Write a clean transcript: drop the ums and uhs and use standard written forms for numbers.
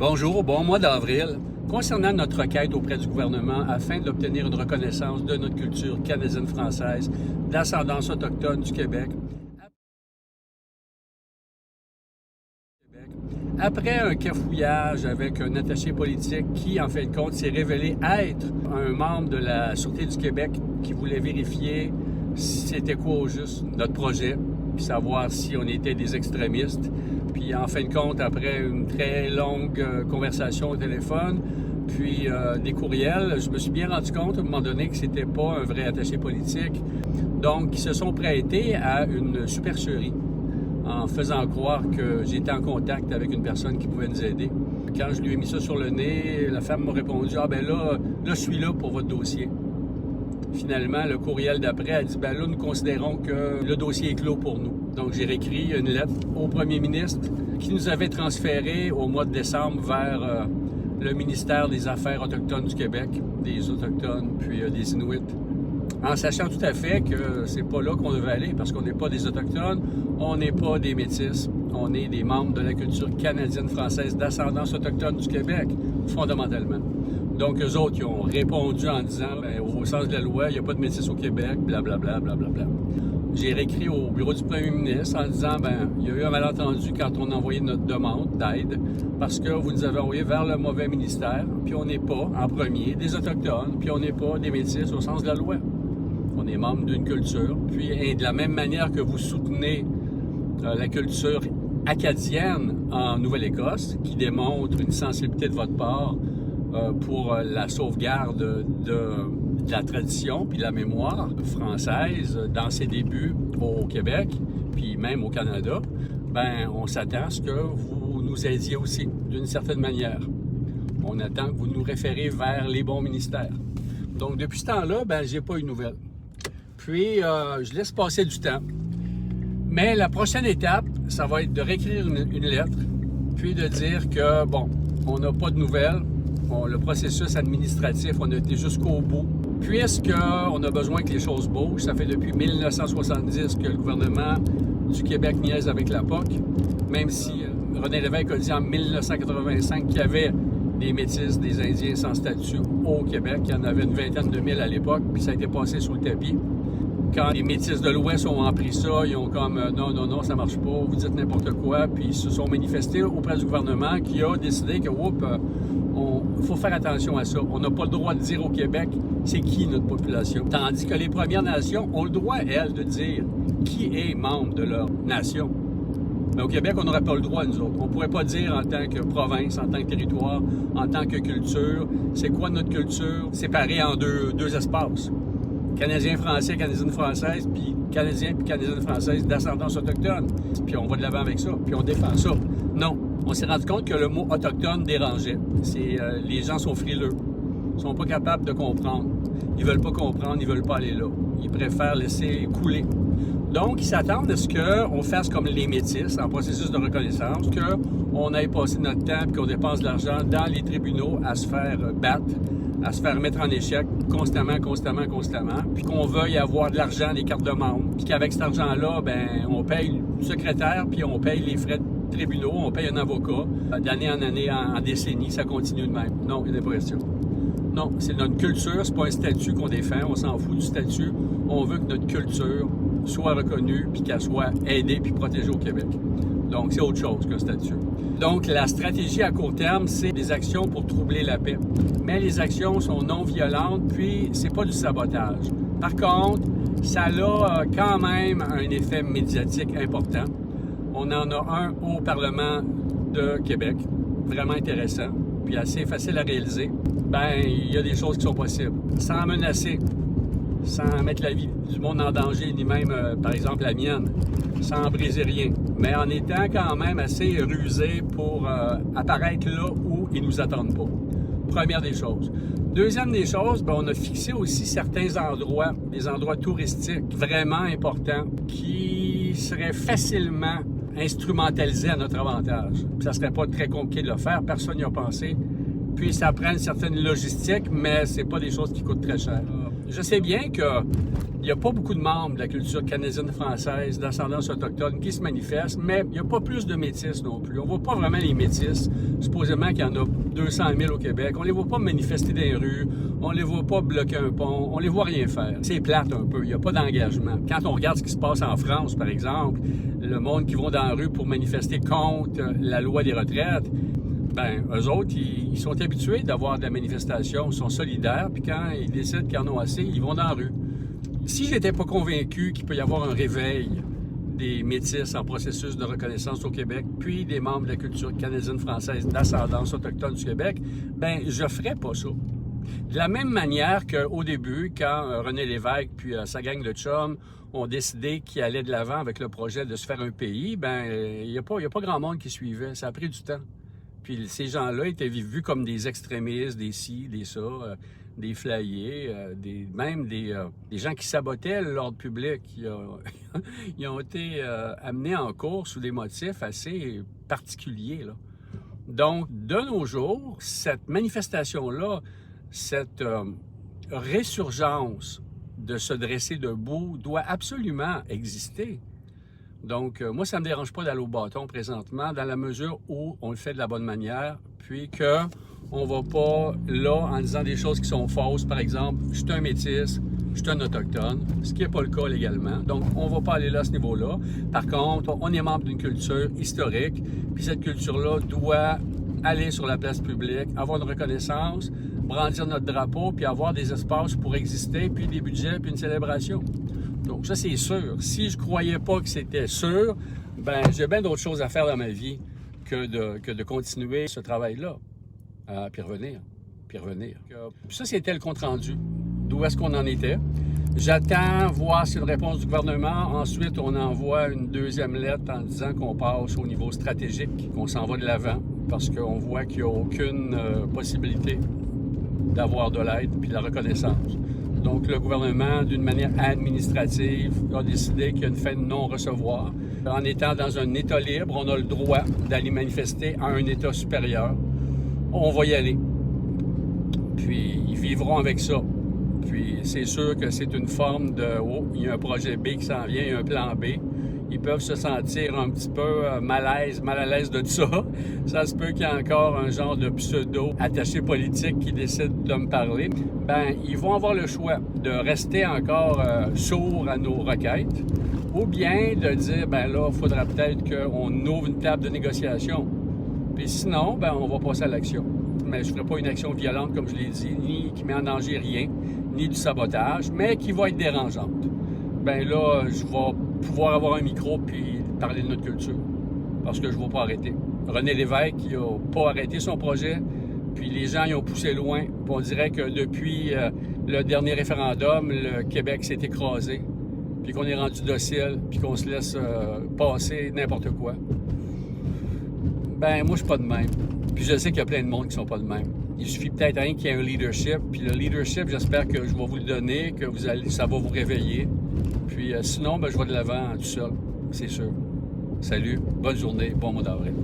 Bonjour, bon mois d'avril. Concernant notre requête auprès du gouvernement afin d'obtenir une reconnaissance de notre culture canadienne-française d'ascendance autochtone du Québec, après un cafouillage avec un attaché politique qui, en fin de compte, s'est révélé être un membre de la Sûreté du Québec qui voulait vérifier si c'était quoi au juste notre projet, puis savoir si on était des extrémistes. Puis, en fin de compte, après une très longue conversation au téléphone, puis des courriels, je me suis bien rendu compte à un moment donné que c'était pas un vrai attaché politique. Donc, ils se sont prêtés à une supercherie en faisant croire que j'étais en contact avec une personne qui pouvait nous aider. Quand je lui ai mis ça sur le nez, la femme m'a répondu « Ah ben là, je suis là pour votre dossier. » Finalement, le courriel d'après a dit « Ben là, nous considérons que le dossier est clos pour nous. » Donc, j'ai réécrit une lettre au premier ministre qui nous avait transféré au mois de décembre vers le ministère des Affaires autochtones du Québec, des Autochtones, puis des Inuits, en sachant tout à fait que c'est pas là qu'on devait aller, parce qu'on n'est pas des Autochtones, on n'est pas des Métis, on est des membres de la culture canadienne-française d'ascendance autochtone du Québec, fondamentalement. Donc, eux autres, ils ont répondu en disant, bien, au sens de la loi, il n'y a pas de Métis au Québec, blablabla, blablabla. J'ai réécrit au bureau du premier ministre en disant, bien, il y a eu un malentendu quand on a envoyé notre demande d'aide, parce que vous nous avez envoyé vers le mauvais ministère, puis on n'est pas, en premier, des Autochtones, puis on n'est pas des Métis au sens de la loi. On est membre d'une culture, puis et de la même manière que vous soutenez la culture acadienne en Nouvelle-Écosse, qui démontre une sensibilité de votre part pour la sauvegarde de la tradition puis de la mémoire française dans ses débuts au Québec, puis même au Canada, ben on s'attend à ce que vous nous aidiez aussi, d'une certaine manière. On attend que vous nous référez vers les bons ministères. Donc, depuis ce temps-là, ben j'ai pas eu de nouvelles. Puis, je laisse passer du temps. Mais la prochaine étape, ça va être de réécrire une lettre, puis de dire que, bon, on n'a pas de nouvelles. Bon, le processus administratif, on a été jusqu'au bout. Puisqu'on a besoin que les choses bougent, ça fait depuis 1970 que le gouvernement du Québec niaise avec la POC, même si René Lévesque a dit en 1985 qu'il y avait des Métis, des Indiens sans statut au Québec. Il y en avait une vingtaine de mille à l'époque, puis ça a été passé sous le tapis. Quand les Métis de l'Ouest ont pris ça, ils ont comme non, ça marche pas, vous dites n'importe quoi, puis ils se sont manifestés auprès du gouvernement qui a décidé que, il faut faire attention à ça. On n'a pas le droit de dire au Québec c'est qui notre population. Tandis que les Premières Nations ont le droit, elles, de dire qui est membre de leur nation. Mais au Québec, on n'aurait pas le droit, nous autres. On ne pourrait pas dire en tant que province, en tant que territoire, en tant que culture, c'est quoi notre culture séparée en deux espaces. Canadien-Français, Canadienne-Française, puis Canadienne-Française d'ascendance autochtone. Puis on va de l'avant avec ça, puis on défend ça. Non, on s'est rendu compte que le mot « autochtone » dérangeait. Les gens sont frileux, ils sont pas capables de comprendre. Ils veulent pas comprendre, ils veulent pas aller là. Ils préfèrent laisser couler. Donc, ils s'attendent à ce qu'on fasse comme les Métis en processus de reconnaissance, qu'on aille passer notre temps et qu'on dépense de l'argent dans les tribunaux à se faire battre, à se faire mettre en échec constamment, puis qu'on veuille avoir de l'argent, des cartes de membres, puis qu'avec cet argent-là, ben, on paye le secrétaire, puis on paye les frais de tribunaux, on paye un avocat. D'année en année, en décennie, ça continue de même. Non, il n'y a pas question. Non, c'est notre culture, c'est pas un statut qu'on défend, on s'en fout du statut. On veut que notre culture soit reconnue, puis qu'elle soit aidée, puis protégée au Québec. Donc, c'est autre chose qu'un statut. Donc, la stratégie à court terme, c'est des actions pour troubler la paix. Mais les actions sont non violentes, puis c'est pas du sabotage. Par contre, ça a quand même un effet médiatique important. On en a un au Parlement de Québec, vraiment intéressant, puis assez facile à réaliser. Ben, il y a des choses qui sont possibles, sans menacer, sans mettre la vie du monde en danger, ni même, par exemple, la mienne, sans briser rien, mais en étant quand même assez rusé pour apparaître là où ils nous attendent pas. Première des choses. Deuxième des choses, ben, on a fixé aussi certains endroits, des endroits touristiques vraiment importants qui seraient facilement instrumentalisés à notre avantage. Puis ça serait pas très compliqué de le faire, personne n'y a pensé. Puis ça prend une certaine logistique, mais c'est pas des choses qui coûtent très cher. Je sais bien que Il n'y a pas beaucoup de membres de la culture canadienne-française d'ascendance autochtone qui se manifestent, mais il n'y a pas plus de métis non plus. On ne voit pas vraiment les métis, supposément qu'il y en a 200 000 au Québec. On ne les voit pas manifester dans les rues, on ne les voit pas bloquer un pont, on ne les voit rien faire. C'est plate un peu, il n'y a pas d'engagement. Quand on regarde ce qui se passe en France, par exemple, le monde qui vont dans la rue pour manifester contre la loi des retraites, ben eux autres, ils sont habitués d'avoir de la manifestation, ils sont solidaires, puis quand ils décident qu'ils en ont assez, ils vont dans la rue. Si je n'étais pas convaincu qu'il peut y avoir un réveil des Métis en processus de reconnaissance au Québec, puis des membres de la culture canadienne-française d'ascendance autochtone du Québec, ben je ferais pas ça. De la même manière qu'au début, quand René Lévesque puis sa gang de chums ont décidé qu'ils allaient de l'avant avec le projet de se faire un pays, ben il n'y a pas grand monde qui suivait. Ça a pris du temps. Puis ces gens-là étaient vus comme des extrémistes, des ci, des ça, des flyers, même des gens qui sabotaient l'ordre public. Ils ont été amenés en cours sous des motifs assez particuliers, là. Donc, de nos jours, cette manifestation-là, cette résurgence de se dresser debout doit absolument exister. Donc, moi, ça ne me dérange pas d'aller au bâton présentement, dans la mesure où on le fait de la bonne manière, puis qu'on ne va pas là en disant des choses qui sont fausses. Par exemple, je suis un métis, je suis un autochtone, ce qui n'est pas le cas légalement. Donc, on ne va pas aller là à ce niveau-là. Par contre, on est membre d'une culture historique, puis cette culture-là doit aller sur la place publique, avoir une reconnaissance, brandir notre drapeau, puis avoir des espaces pour exister, puis des budgets, puis une célébration. Donc ça, c'est sûr. Si je croyais pas que c'était sûr, ben j'ai bien d'autres choses à faire dans ma vie que de continuer ce travail-là. Puis revenir. Ça, c'était le compte-rendu. D'où est-ce qu'on en était? J'attends voir si une réponse du gouvernement. Ensuite, on envoie une deuxième lettre en disant qu'on passe au niveau stratégique, qu'on s'en va de l'avant, parce qu'on voit qu'il n'y a aucune possibilité d'avoir de l'aide puis de la reconnaissance. Donc, le gouvernement, d'une manière administrative, a décidé qu'il y a une fin de non-recevoir. En étant dans un État libre, on a le droit d'aller manifester à un État supérieur. On va y aller. Puis, ils vivront avec ça. Puis, c'est sûr que c'est une forme de « oh, il y a un projet B qui s'en vient, il y a un plan B ». Ils peuvent se sentir un petit peu mal à l'aise de ça. Ça se peut qu'il y ait encore un genre de pseudo-attaché politique qui décide de me parler. Ben, ils vont avoir le choix de rester encore sourds à nos requêtes ou bien de dire, ben là, il faudra peut-être qu'on ouvre une table de négociation. Puis sinon, ben, on va passer à l'action. Mais je ne ferai pas une action violente, comme je l'ai dit, ni qui met en danger rien, ni du sabotage, mais qui va être dérangeante. Ben là, je vais pouvoir avoir un micro puis parler de notre culture. Parce que je ne vais pas arrêter. René Lévesque, il n'a pas arrêté son projet, puis les gens y ont poussé loin. Puis on dirait que depuis le dernier référendum, le Québec s'est écrasé, puis qu'on est rendu docile, puis qu'on se laisse passer n'importe quoi. Ben moi, je suis pas de même. Puis je sais qu'il y a plein de monde qui sont pas de même. Il suffit peut-être rien qu'il y ait un leadership. Puis le leadership, j'espère que je vais vous le donner, que ça va vous réveiller. Puis sinon, ben, je vais de l'avant tout seul, c'est sûr. Salut, bonne journée, bon mois d'avril.